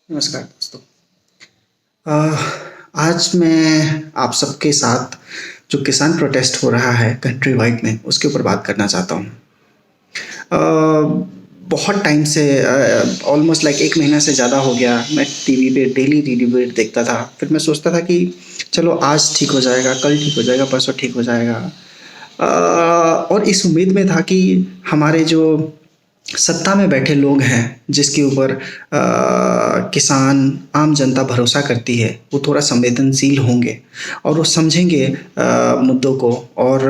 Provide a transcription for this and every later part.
नमस्कार दोस्तों। अ, आज मैं आप सबके साथ जो किसान प्रोटेस्ट हो रहा है कंट्री वाइड में, उसके ऊपर बात करना चाहता हूँ। बहुत टाइम से ऑलमोस्ट लाइक 1 महीना से ज़्यादा हो गया मैं टीवी पे डेली डिबेट देखता था। फिर मैं सोचता था कि चलो आज ठीक हो जाएगा, कल ठीक हो जाएगा, परसों ठीक हो जाएगा। और इस उम्मीद में था कि हमारे जो सत्ता में बैठे लोग हैं जिसके ऊपर किसान आम जनता भरोसा करती है, वो थोड़ा संवेदनशील होंगे और वो समझेंगे मुद्दों को और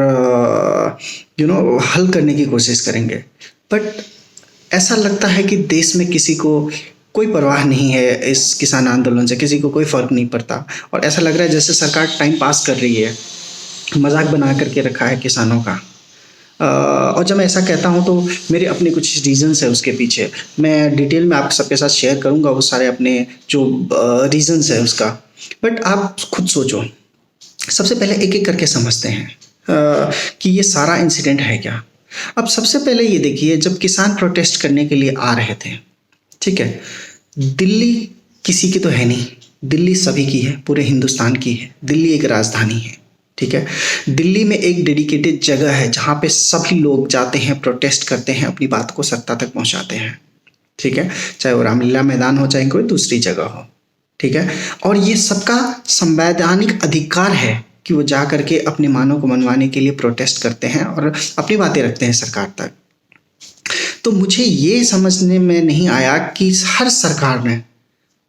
हल करने की कोशिश करेंगे। बट ऐसा लगता है कि देश में किसी को कोई परवाह नहीं है, इस किसान आंदोलन से किसी को कोई फर्क नहीं पड़ता और ऐसा लग रहा है जैसे सरकार टाइम पास कर रही है, मजाक बना करके रखा है किसानों का। और जब मैं ऐसा कहता हूँ तो मेरे अपने कुछ रीज़न्स है उसके पीछे। मैं डिटेल में आप सबके साथ शेयर करूँगा वो सारे अपने जो रीज़न्स है उसका। बट आप खुद सोचो, सबसे पहले एक एक करके समझते हैं कि ये सारा इंसिडेंट है क्या। अब सबसे पहले ये देखिए, जब किसान प्रोटेस्ट करने के लिए आ रहे थे, ठीक है, दिल्ली किसी की तो है नहीं, दिल्ली सभी की है, पूरे हिंदुस्तान की है। दिल्ली एक राजधानी है, ठीक है। दिल्ली में एक डेडिकेटेड जगह है जहाँ पे सभी लोग जाते हैं, प्रोटेस्ट करते हैं, अपनी बात को सत्ता तक पहुँचाते हैं, ठीक है। चाहे वो रामलीला मैदान हो, चाहे कोई दूसरी जगह हो, ठीक है। और ये सबका संवैधानिक अधिकार है कि वो जा करके अपनी मानों को मनवाने के लिए प्रोटेस्ट करते हैं और अपनी बातें रखते हैं सरकार तक। तो मुझे ये समझने में नहीं आया कि हर सरकार ने,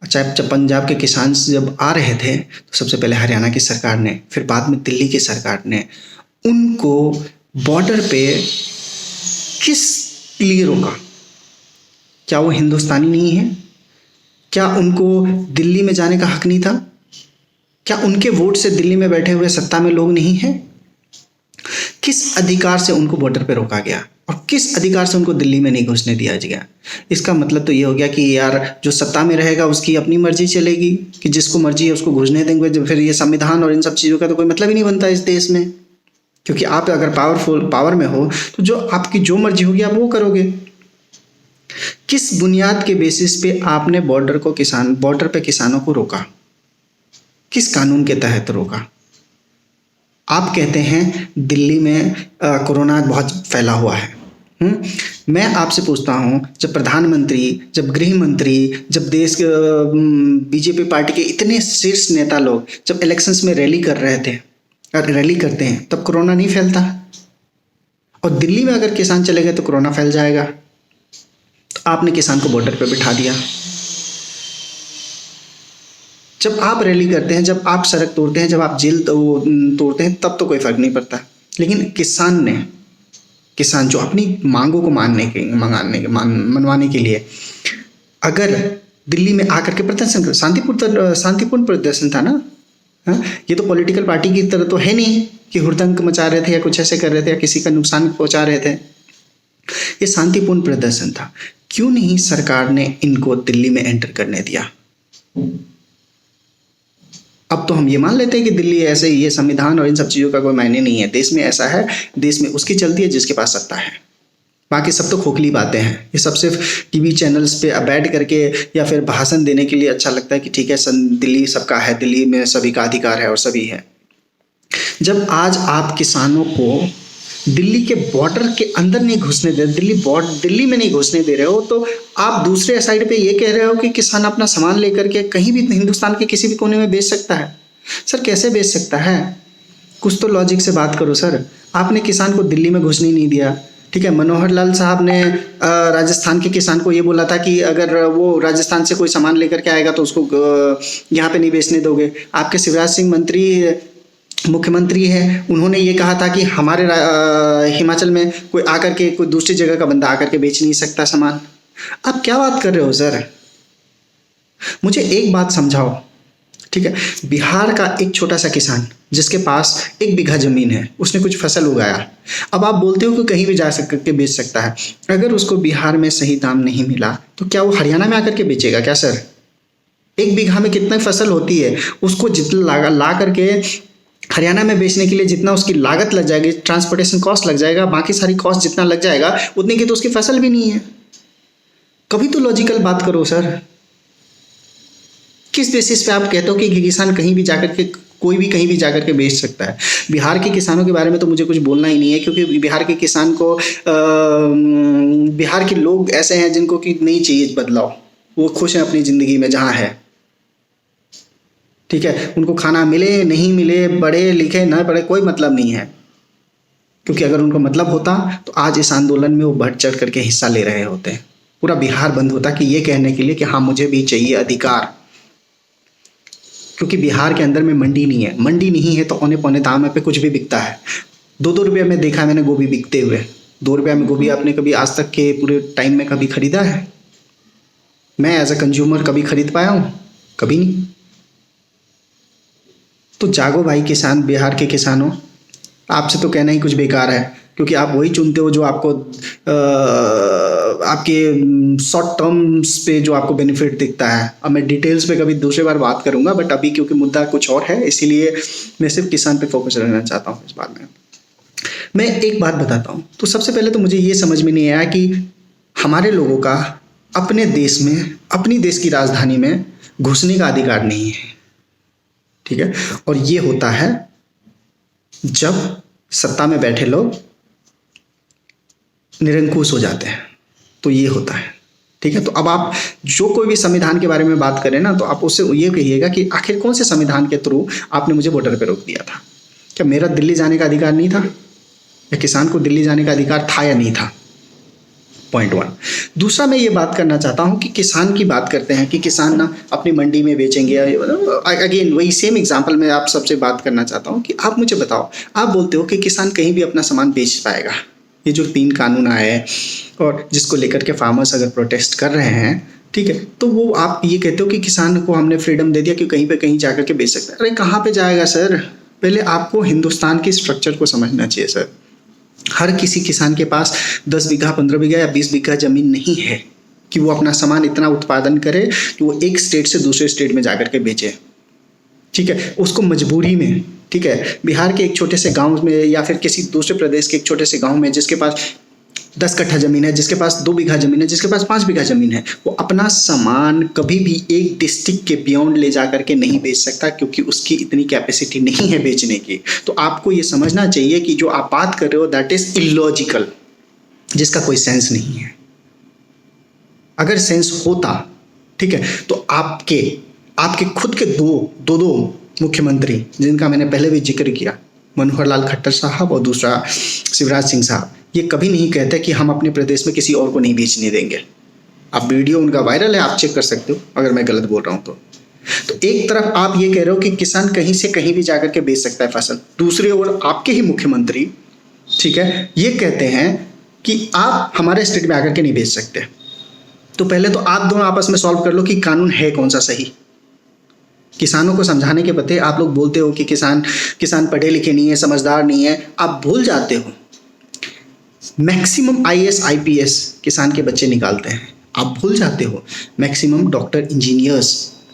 चाहे जब पंजाब के किसान जब आ रहे थे तो सबसे पहले हरियाणा की सरकार ने, फिर बाद में दिल्ली की सरकार ने उनको बॉर्डर पे किस लिए रोका? क्या वो हिंदुस्तानी नहीं है? क्या उनको दिल्ली में जाने का हक नहीं था? क्या उनके वोट से दिल्ली में बैठे हुए सत्ता में लोग नहीं हैं? किस अधिकार से उनको बॉर्डर पे रोका गया और किस अधिकार से उनको दिल्ली में नहीं घुसने दिया गया? इसका मतलब तो ये हो गया कि यार जो सत्ता में रहेगा उसकी अपनी मर्जी चलेगी, कि जिसको मर्जी है उसको घुसने देंगे। जब फिर ये संविधान और इन सब चीज़ों का तो कोई मतलब ही नहीं बनता इस देश में, क्योंकि आप अगर पावर में हो तो जो आपकी जो मर्जी होगी आप वो करोगे। किस बुनियाद के बेसिस पे आपने बॉर्डर पे किसानों को रोका? किस कानून के तहत रोका? आप कहते हैं दिल्ली में कोरोना बहुत फैला हुआ है। मैं आपसे पूछता हूँ, जब प्रधानमंत्री, जब गृह मंत्री, जब देश के बीजेपी पार्टी के इतने शीर्ष नेता लोग जब इलेक्शंस में रैली कर रहे थे और रैली करते हैं, तब कोरोना नहीं फैलता? और दिल्ली में अगर किसान चले गए तो कोरोना फैल जाएगा। तो आपने किसान को बॉर्डर पे बिठा दिया। जब आप रैली करते हैं, जब आप सड़क तोड़ते हैं, जब आप जेल तोड़ते हैं, तब तो कोई फर्क नहीं पड़ता। लेकिन किसान जो अपनी मांगों को मनवाने के लिए अगर दिल्ली में आकर के प्रदर्शन कर, शांतिपूर्ण प्रदर्शन था ना। हाँ, ये तो पॉलिटिकल पार्टी की तरह तो है नहीं कि हुड़दंग मचा रहे थे या कुछ ऐसे कर रहे थे या किसी का नुकसान पहुंचा रहे थे। ये शांतिपूर्ण प्रदर्शन था। क्यों नहीं सरकार ने इनको दिल्ली में एंटर करने दिया? अब तो हम ये मान लेते हैं कि दिल्ली ऐसे ही, ये संविधान और इन सब चीज़ों का कोई मायने नहीं है। देश में ऐसा है, देश में उसकी चलती है जिसके पास सत्ता है। बाकी सब तो खोखली बातें हैं। ये सब सिर्फ टीवी चैनल्स पे बैठ करके या फिर भाषण देने के लिए अच्छा लगता है कि ठीक है दिल्ली सबका है, दिल्ली में सभी का अधिकार है और सभी है। जब आज आप किसानों को दिल्ली के बॉर्डर के अंदर नहीं घुसने दे, दिल्ली में नहीं घुसने दे रहे हो, तो आप दूसरे साइड पे ये कह रहे हो कि किसान अपना सामान लेकर के कहीं भी हिंदुस्तान के किसी भी कोने में बेच सकता है। सर कैसे बेच सकता है? कुछ तो लॉजिक से बात करो सर। आपने किसान को दिल्ली में घुसने नहीं दिया, ठीक है। मनोहर लाल साहब ने राजस्थान के किसान को ये बोला था कि अगर वो राजस्थान से कोई सामान लेकर के आएगा तो उसको यहाँ पे नहीं बेचने दोगे। आपके शिवराज सिंह मंत्री मुख्यमंत्री है, उन्होंने ये कहा था कि हमारे हिमाचल में कोई आकर के, कोई दूसरी जगह का बंदा आकर के बेच नहीं सकता सामान। आप क्या बात कर रहे हो सर? मुझे एक बात समझाओ, ठीक है। बिहार का एक छोटा सा किसान जिसके पास 1 बीघा जमीन है, उसने कुछ फसल उगाया, अब आप बोलते हो कि कहीं भी जा के बेच सकता है। अगर उसको बिहार में सही दाम नहीं मिला तो क्या वो हरियाणा में आकर के बेचेगा क्या सर? 1 बीघा में कितनी फसल होती है, उसको जितना ला करके हरियाणा में बेचने के लिए जितना उसकी लागत लग जाएगी, ट्रांसपोर्टेशन कॉस्ट लग जाएगा, बाकी सारी कॉस्ट जितना लग जाएगा, उतने की तो उसकी फसल भी नहीं है। कभी तो लॉजिकल बात करो सर। किस बेसिस पे आप कहते हो कि किसान कहीं भी जाकर के, कोई भी कहीं भी जाकर के बेच सकता है? बिहार के किसानों के बारे में तो मुझे कुछ बोलना ही नहीं है, क्योंकि बिहार के किसान को बिहार के लोग ऐसे हैं जिनको कि नहीं चाहिए बदलाव, वो खुश हैं अपनी ज़िंदगी में जहाँ है। ठीक है, उनको खाना मिले नहीं मिले, पढ़े लिखे ना पढ़े, कोई मतलब नहीं है, क्योंकि अगर उनको मतलब होता तो आज इस आंदोलन में वो बढ़ चढ़ करके हिस्सा ले रहे होते हैं। पूरा बिहार बंद होता कि ये कहने के लिए कि हाँ मुझे भी चाहिए अधिकार। क्योंकि बिहार के अंदर में मंडी नहीं है, मंडी नहीं है तो औने पौने दाम पे कुछ भी बिकता है। 2-2 रुपये में देखा है मैंने गोभी बिकते हुए। 2 रुपये में गोभी आपने कभी आज तक के पूरे टाइम में कभी खरीदा है? मैं एज अ कंज्यूमर कभी खरीद पाया हूँ? कभी नहीं। तो जागो भाई किसान, बिहार के किसानों, आपसे तो कहना ही कुछ बेकार है, क्योंकि आप वही चुनते हो जो आपको आपके शॉर्ट टर्म्स पे जो आपको बेनिफिट दिखता है। अब मैं डिटेल्स पे कभी दूसरी बार बात करूंगा, बट अभी क्योंकि मुद्दा कुछ और है इसीलिए मैं सिर्फ किसान पे फोकस रहना चाहता हूँ इस बात में। मैं एक बात बताता हूँ, तो सबसे पहले तो मुझे ये समझ में नहीं आया कि हमारे लोगों का अपने देश में, अपनी देश की राजधानी में घुसने का अधिकार नहीं है। ठीक है, और ये होता है जब सत्ता में बैठे लोग निरंकुश हो जाते हैं, तो ये होता है। ठीक है, तो अब आप जो कोई भी संविधान के बारे में बात करें ना, तो आप उससे ये कहिएगा कि आखिर कौन से संविधान के थ्रू आपने मुझे बॉर्डर पे रोक दिया था? क्या मेरा दिल्ली जाने का अधिकार नहीं था, या किसान को दिल्ली जाने का अधिकार था या नहीं था? पॉइंट 1। दूसरा मैं ये बात करना चाहता हूँ कि किसान की बात करते हैं कि किसान ना अपनी मंडी में बेचेंगे। अगेन वही सेम एग्जांपल मैं आप सबसे बात करना चाहता हूँ कि आप मुझे बताओ, आप बोलते हो कि किसान कहीं भी अपना सामान बेच पाएगा। ये जो 3 कानून आए हैं और जिसको लेकर के फार्मर्स अगर प्रोटेस्ट कर रहे हैं, ठीक है, तो वो आप ये कहते हो कि किसान को हमने फ्रीडम दे दिया कि कहीं पे कहीं जाकर के बेच सकता है। अरे कहाँ पे जाएगा सर? पहले आपको हिंदुस्तान की स्ट्रक्चर को समझना चाहिए सर। हर किसी किसान के पास 10 बीघा, 15 बीघा या 20 बीघा जमीन नहीं है कि वो अपना सामान इतना उत्पादन करे कि वो एक स्टेट से दूसरे स्टेट में जाकर के बेचे। ठीक है, उसको मजबूरी में, ठीक है, बिहार के एक छोटे से गांव में या फिर किसी दूसरे प्रदेश के एक छोटे से गांव में जिसके पास 10 कट्ठा जमीन है, जिसके पास 2 बीघा जमीन है, जिसके पास 5 बीघा जमीन है, वो अपना सामान कभी भी एक डिस्ट्रिक्ट के बियॉन्ड ले जाकर के नहीं बेच सकता, क्योंकि उसकी इतनी कैपेसिटी नहीं है बेचने की। तो आपको ये समझना चाहिए कि जो आप बात कर रहे हो दैट इज इलॉजिकल, जिसका कोई सेंस नहीं है। अगर सेंस होता, ठीक है, तो आपके खुद के दो मुख्यमंत्री, जिनका मैंने पहले भी जिक्र किया, मनोहर लाल खट्टर साहब और दूसरा शिवराज सिंह साहब, ये कभी नहीं कहते कि हम अपने प्रदेश में किसी और को नहीं बेचने देंगे। अब वीडियो उनका वायरल है, आप चेक कर सकते हो अगर मैं गलत बोल रहा हूँ तो एक तरफ आप ये कह रहे हो कि किसान कहीं से कहीं भी जाकर के बेच सकता है फसल, दूसरी ओर आपके ही मुख्यमंत्री, ठीक है, ये कहते हैं कि आप हमारे स्टेट में आकर के नहीं बेच सकते। तो पहले तो आप दोनों आपस में सॉल्व कर लो कि कानून है कौन सा सही। किसानों को समझाने के बदले आप लोग बोलते हो कि किसान पढ़े लिखे नहीं है, समझदार नहीं है। आप भूल जाते हो मैक्सिमम IAS IPS किसान के बच्चे निकालते हैं। आप भूल जाते हो मैक्सिमम डॉक्टर इंजीनियर्स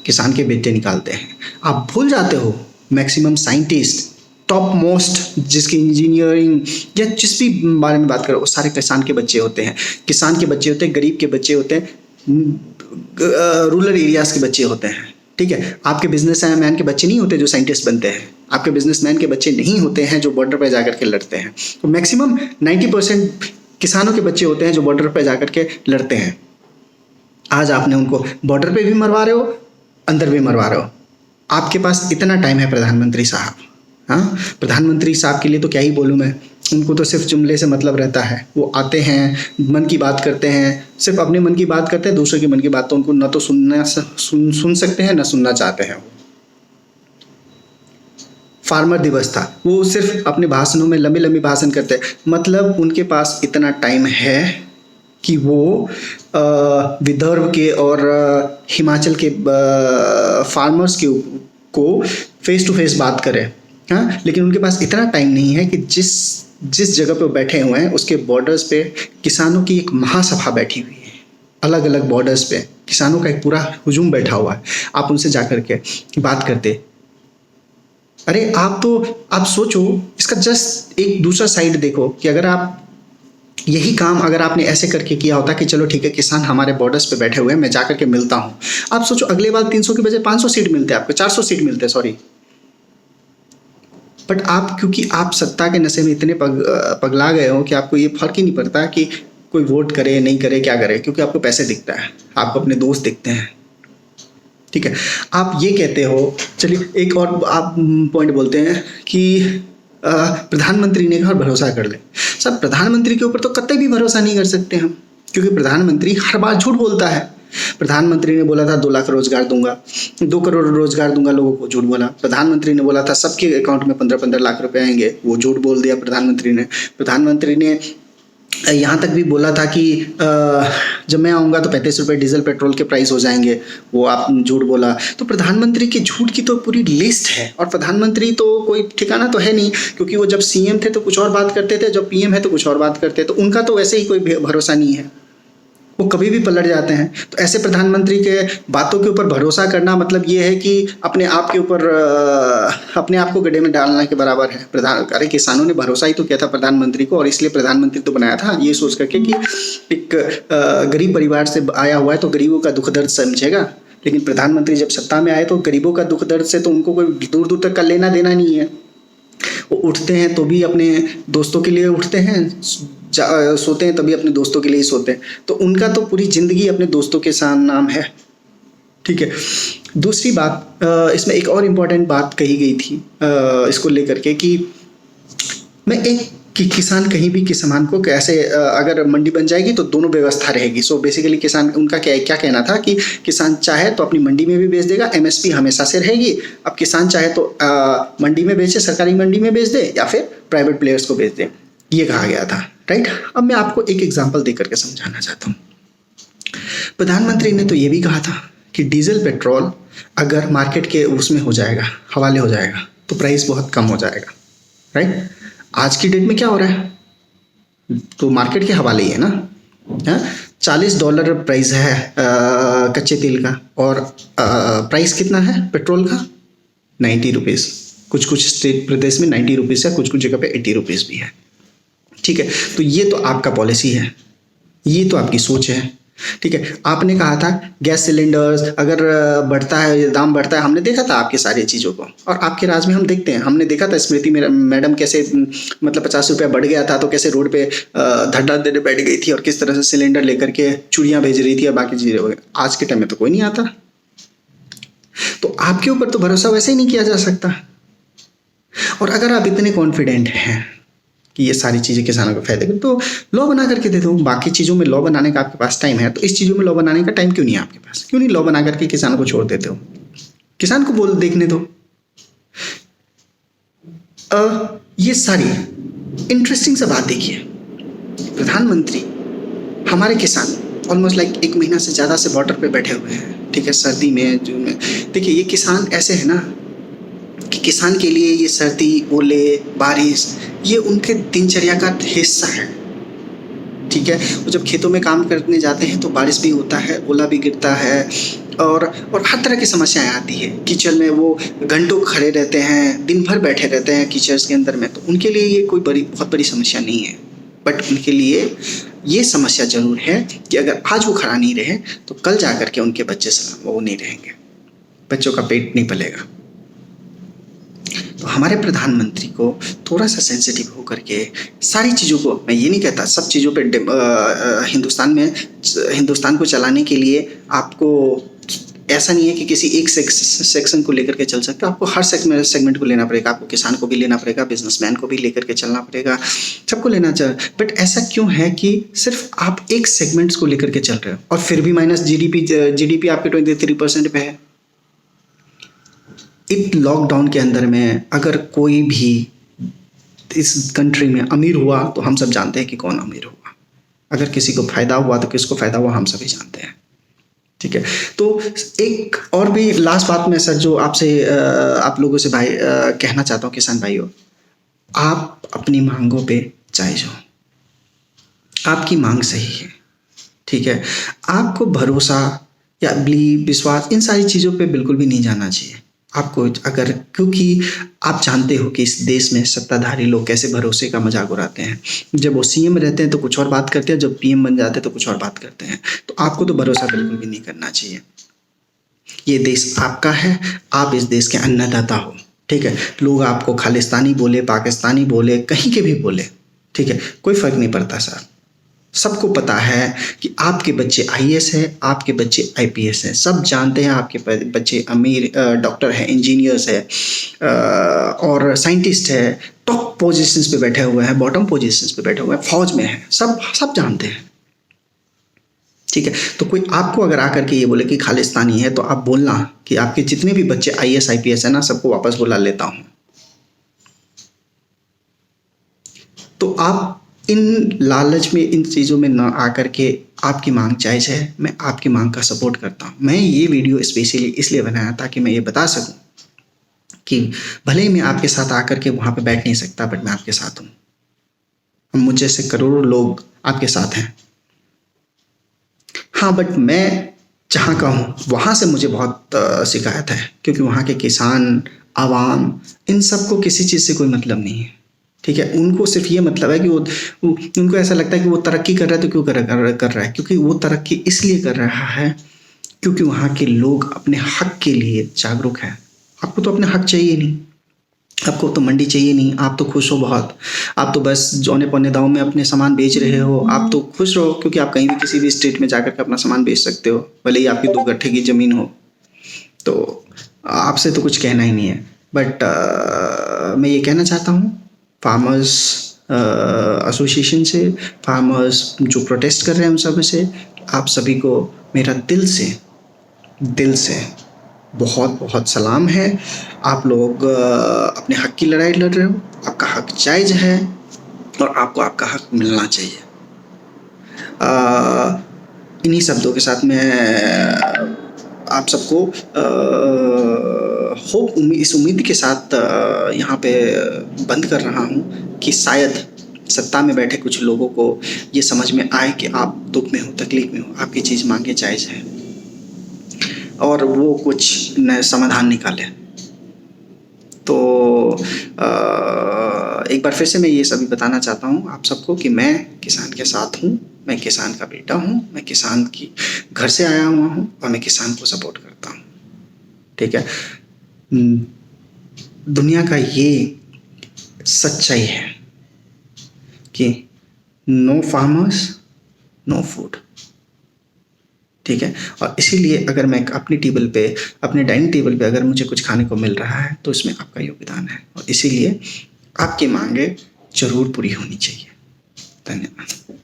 किसान के बेटे निकालते हैं। आप भूल जाते हो मैक्सिमम साइंटिस्ट टॉप मोस्ट जिसकी इंजीनियरिंग या जिस भी बारे में बात करो वो सारे किसान के बच्चे होते हैं। किसान के बच्चे होते हैं, गरीब के बच्चे होते हैं, रूरल एरियाज के बच्चे होते हैं। ठीक है, आपके बिजनेसमैन के बच्चे नहीं होते जो साइंटिस्ट बनते हैं, आपके बिजनेसमैन के बच्चे नहीं होते हैं जो बॉर्डर पर जाकर के लड़ते हैं। तो मैक्सिमम 90% किसानों के बच्चे होते हैं जो बॉर्डर पर जाकर के लड़ते हैं। आज आपने उनको बॉर्डर पे भी मरवा रहे हो, अंदर भी मरवा रहे हो। आपके पास इतना टाइम है प्रधानमंत्री साहब, हाँ, प्रधानमंत्री साहब के लिए तो क्या ही बोलूँ मैं, उनको तो सिर्फ जुमले से मतलब रहता है। वो आते हैं, मन की बात करते हैं, सिर्फ अपने मन की बात करते हैं, दूसरे की मन की बात तो उनको न तो सुन सकते हैं, न सुनना चाहते हैं। फार्मर दिवस था, वो सिर्फ अपने भाषणों में लंबे लंबे भाषण करते हैं। मतलब उनके पास इतना टाइम है कि वो विदर्भ के और हिमाचल के फार्मर्स को फेस टू फेस बात करें, हाँ, लेकिन उनके पास इतना टाइम नहीं है कि जिस जगह पे वो बैठे हुए हैं उसके बॉर्डर्स पे किसानों की एक महासभा बैठी हुई है। अलग अलग बॉर्डर्स पे किसानों का एक पूरा हुजूम बैठा हुआ है, आप उनसे जाकर के बात करते। अरे आप सोचो, इसका जस्ट एक दूसरा साइड देखो कि अगर आप यही काम अगर आपने ऐसे करके किया होता कि चलो ठीक है, किसान हमारे बॉर्डर्स पे बैठे हुए हैं, मैं जाकर के मिलता हूँ। आप सोचो अगले बार 300 की बजाय 500 सीट मिलते हैं आपको, 400 सीट मिलते हैं, सॉरी। बट आप, क्योंकि आप सत्ता के नशे में इतने पगला गए हो कि आपको ये फर्क ही नहीं पड़ता कि कोई वोट करे नहीं करे क्या करे, क्योंकि आपको पैसे दिखता है, आपको अपने दोस्त दिखते हैं। ठीक है, आप ये कहते हो, चलिए एक और आप पॉइंट बोलते हैं कि प्रधानमंत्री ने कहा भरोसा कर ले। सर, प्रधानमंत्री के ऊपर तो कतई भी भरोसा नहीं कर सकते हम, क्योंकि प्रधानमंत्री हर बार झूठ बोलता है। प्रधानमंत्री ने बोला था 2 लाख रोजगार दूंगा, 2 करोड़ रोजगार दूंगा, लोगों को झूठ बोला। प्रधानमंत्री ने बोला था सबके अकाउंट में 15-15 लाख रुपए आएंगे, वो झूठ बोल दिया प्रधानमंत्री ने। प्रधानमंत्री ने यहाँ तक भी बोला था कि जब मैं आऊँगा तो 35 रुपये डीजल पेट्रोल के प्राइस हो जाएंगे, वो आप झूठ बोला। तो प्रधानमंत्री की झूठ की तो पूरी लिस्ट है, और प्रधानमंत्री तो कोई ठिकाना तो है नहीं, क्योंकि वो जब सीएम थे तो कुछ और बात करते थे, जब पीएम है तो कुछ और बात करते हैं, तो उनका तो वैसे ही कोई भरोसा नहीं है, वो कभी भी पलट जाते हैं। तो ऐसे प्रधानमंत्री के बातों के ऊपर भरोसा करना मतलब ये है कि अपने आप के ऊपर अपने आप को गड्ढे में डालने के बराबर है। अरे किसानों ने भरोसा ही तो किया था प्रधानमंत्री को, और इसलिए प्रधानमंत्री तो बनाया था ये सोच करके कि एक गरीब परिवार से आया हुआ है तो गरीबों का दुख दर्द समझेगा। लेकिन प्रधानमंत्री जब सत्ता में आए तो गरीबों का दुख दर्द से तो उनको कोई दूर दूर तक का लेना देना नहीं है। वो उठते हैं तो भी अपने दोस्तों के लिए उठते हैं, सोते हैं तभी अपने दोस्तों के लिए ही सोते हैं। तो उनका तो पूरी जिंदगी अपने दोस्तों के साथ नाम है। ठीक है, दूसरी बात, इसमें एक और इम्पोर्टेंट बात कही गई थी इसको लेकर के कि मैं एक कि किसान कहीं भी किस सामान को कैसे, अगर मंडी बन जाएगी तो दोनों व्यवस्था रहेगी। सो बेसिकली किसान, उनका क्या कहना था कि किसान चाहे तो अपनी मंडी में भी बेच देगा, एमएसपी हमेशा से रहेगी। अब किसान चाहे तो मंडी में बेचे, सरकारी मंडी में बेच दे, या फिर प्राइवेट प्लेयर्स को बेच दे, ये कहा गया था। राइट, अब मैं आपको एक एग्जाम्पल दे करके समझाना चाहता हूँ। प्रधानमंत्री ने तो ये भी कहा था कि डीजल पेट्रोल अगर मार्केट के उसमें हो जाएगा, हवाले हो जाएगा, तो प्राइस बहुत कम हो जाएगा। राइट, आज की डेट में क्या हो रहा है, तो मार्केट के हवाले ही है ना। $40 प्राइस है कच्चे तेल का, और प्राइस कितना है पेट्रोल का, 90 रुपीज़। कुछ कुछ स्टेट प्रदेश में 90 रुपीज़ है, कुछ कुछ जगह पे 80 रुपीज़ भी है। ठीक है, तो ये तो आपका पॉलिसी है, ये तो आपकी सोच है। ठीक है, आपने कहा था गैस सिलेंडर्स अगर बढ़ता है, दाम बढ़ता है, हमने देखा था आपके सारी चीज़ों को, और आपके राज में हम देखते हैं, हमने देखा था स्मृति मैडम कैसे मतलब 50 रुपया बढ़ गया था तो कैसे रोड पे धड्डा देने बैठ गई थी, और किस तरह से सिलेंडर लेकर के चूड़ियाँ भेज रही थी और बाकी चीज़ें। आज के टाइम में तो कोई नहीं आता, तो आपके ऊपर तो भरोसा वैसे ही नहीं किया जा सकता। और अगर आप इतने कॉन्फिडेंट हैं कि ये सारी चीज़ें किसानों को फायदे की, तो लॉ बना करके दे दो। बाकी चीज़ों में लॉ बनाने का आपके पास टाइम है, तो इस चीज़ों में लॉ बनाने का टाइम क्यों नहीं है आपके पास? क्यों नहीं लॉ बना करके किसानों को छोड़ देते हो? किसान को बोल देखने दो। ये सारी इंटरेस्टिंग सा बात देखिए, प्रधानमंत्री हमारे किसान ऑलमोस्ट लाइक 1 महीना से ज़्यादा से बॉर्डर पे बैठे हुए हैं। ठीक है, सर्दी में, जून में। देखिए, ये किसान ऐसे है ना कि किसान के लिए ये सर्दी, ओले, बारिश, ये उनके दिनचर्या का हिस्सा है। ठीक है, वो जब खेतों में काम करने जाते हैं तो बारिश भी होता है, ओला भी गिरता है, और हर तरह की समस्याएं आती है। कीचड़ में वो घंटों खड़े रहते हैं, दिन भर बैठे रहते हैं कीचड़ के अंदर में, तो उनके लिए ये कोई बहुत बड़ी समस्या नहीं है। बट उनके लिए ये समस्या जरूर है कि अगर आज वो खड़ा नहीं रहे तो कल जा कर के उनके बच्चे वो नहीं रहेंगे, बच्चों का पेट नहीं पलेगा। तो हमारे प्रधानमंत्री को थोड़ा सा सेंसिटिव होकर के सारी चीज़ों को, मैं ये नहीं कहता सब चीज़ों पे हिंदुस्तान को चलाने के लिए आपको ऐसा नहीं है कि किसी एक सेक्शन को लेकर के चल सकते हो, आपको हर सेगमेंट को लेना पड़ेगा। आपको किसान को भी लेना पड़ेगा, बिजनेसमैन को भी लेकर के चलना पड़ेगा, सबको लेना चाहिए। बट ऐसा क्यों है कि सिर्फ आप एक सेगमेंट्स को लेकर के चल रहे हो, और फिर भी माइनस जीडीपी आपके 23% पे है। इस लॉकडाउन के अंदर में अगर कोई भी इस कंट्री में अमीर हुआ तो हम सब जानते हैं कि कौन अमीर हुआ। अगर किसी को फायदा हुआ तो किसको फायदा हुआ हम सभी जानते हैं। ठीक है, तो एक और भी लास्ट बात में सर जो आपसे आप लोगों से भाई कहना चाहता हूँ, किसान भाइयों, आप अपनी मांगों पे जायज हो, आपकी मांग सही है। ठीक है, आपको भरोसा या बिलीव, विश्वास, इन सारी चीज़ों पे बिल्कुल भी नहीं जाना चाहिए। आपको अगर, क्योंकि आप जानते हो कि इस देश में सत्ताधारी लोग कैसे भरोसे का मजाक उड़ाते हैं। जब वो सीएम रहते हैं तो कुछ और बात करते हैं, जब पीएम बन जाते हैं तो कुछ और बात करते हैं। तो आपको तो भरोसा बिल्कुल भी नहीं करना चाहिए। ये देश आपका है, आप इस देश के अन्नदाता हो, ठीक है। लोग आपको खालिस्तानी बोले, पाकिस्तानी बोले, कहीं के भी बोले, ठीक है, कोई फर्क नहीं पड़ता सर। सबको पता है कि आपके बच्चे आईएएस है, आपके बच्चे आईपीएस हैं। सब जानते हैं आपके बच्चे अमीर डॉक्टर है, इंजीनियर्स है, और साइंटिस्ट है, टॉप पोजीशंस पे बैठे हुए हैं, बॉटम पोजीशंस पे बैठे हुए हैं, फौज में हैं, सब सब जानते हैं, ठीक है। तो कोई आपको अगर आकर के ये बोले कि खालिस्तानी है, तो आप बोलना कि आपके जितने भी बच्चे आईएएस आईपीएस है ना, सबको वापस बुला लेता हूं। तो आप इन लालच में, इन चीज़ों में ना आकर के, आपकी मांग जायज़ है, मैं आपकी मांग का सपोर्ट करता हूँ। मैं ये वीडियो स्पेशली इसलिए बनाया ताकि मैं ये बता सकूँ कि भले ही मैं आपके साथ आकर के वहाँ पे बैठ नहीं सकता, बट मैं आपके साथ हूँ। मुझ जैसे करोड़ों लोग आपके साथ हैं। हाँ, बट मैं जहाँ का हूँ वहाँ से मुझे बहुत शिकायत है, क्योंकि वहाँ के किसान, आवाम, इन सबको किसी चीज़ से कोई मतलब नहीं है, ठीक है। उनको सिर्फ ये मतलब है कि उनको ऐसा लगता है कि वो तरक्की कर रहा है, तो क्यों कर रहा है, क्योंकि वो तरक्की इसलिए कर रहा है क्योंकि वहाँ के लोग अपने हक के लिए जागरूक हैं। आपको तो अपने हक चाहिए नहीं, आपको तो मंडी चाहिए नहीं, आप तो खुश हो बहुत। आप तो बस जौने पौने दाव में अपने सामान बेच रहे हो, आप तो खुश रहो, क्योंकि आप कहीं भी किसी भी स्टेट में जाकर के अपना सामान बेच सकते हो, भले ही आपकी 2 गट्ठे की ज़मीन हो। तो आपसे तो कुछ कहना ही नहीं है। बट मैं ये कहना चाहता हूँ फार्मर्स एसोसिएशन से, फार्मर्स जो प्रोटेस्ट कर रहे हैं उन सब से, आप सभी को मेरा दिल से बहुत बहुत सलाम है। आप लोग अपने हक की लड़ाई लड़ रहे हो, आपका हक जायज़ है और आपको आपका हक मिलना चाहिए। इन्हीं शब्दों के साथ मैं आप सबको इस उम्मीद के साथ यहाँ पे बंद कर रहा हूँ कि शायद सत्ता में बैठे कुछ लोगों को ये समझ में आए कि आप दुख में हो, तकलीफ में हो, आपकी चीज़ मांगे जायज़ है और वो कुछ न समाधान निकाले। तो एक बार फिर से मैं ये सभी बताना चाहता हूँ आप सबको कि मैं किसान के साथ हूँ, मैं किसान का बेटा हूँ, मैं किसान की घर से आया हुआ हूँ और मैं किसान को सपोर्ट करता हूँ, ठीक है। दुनिया का ये सच्चाई है कि नो फार्मर्स नो फूड, ठीक है। और इसीलिए अगर मैं अपनी टेबल पे, अपने डाइनिंग टेबल पे अगर मुझे कुछ खाने को मिल रहा है तो इसमें आपका योगदान है, और इसीलिए आपकी मांगे जरूर पूरी होनी चाहिए। धन्यवाद।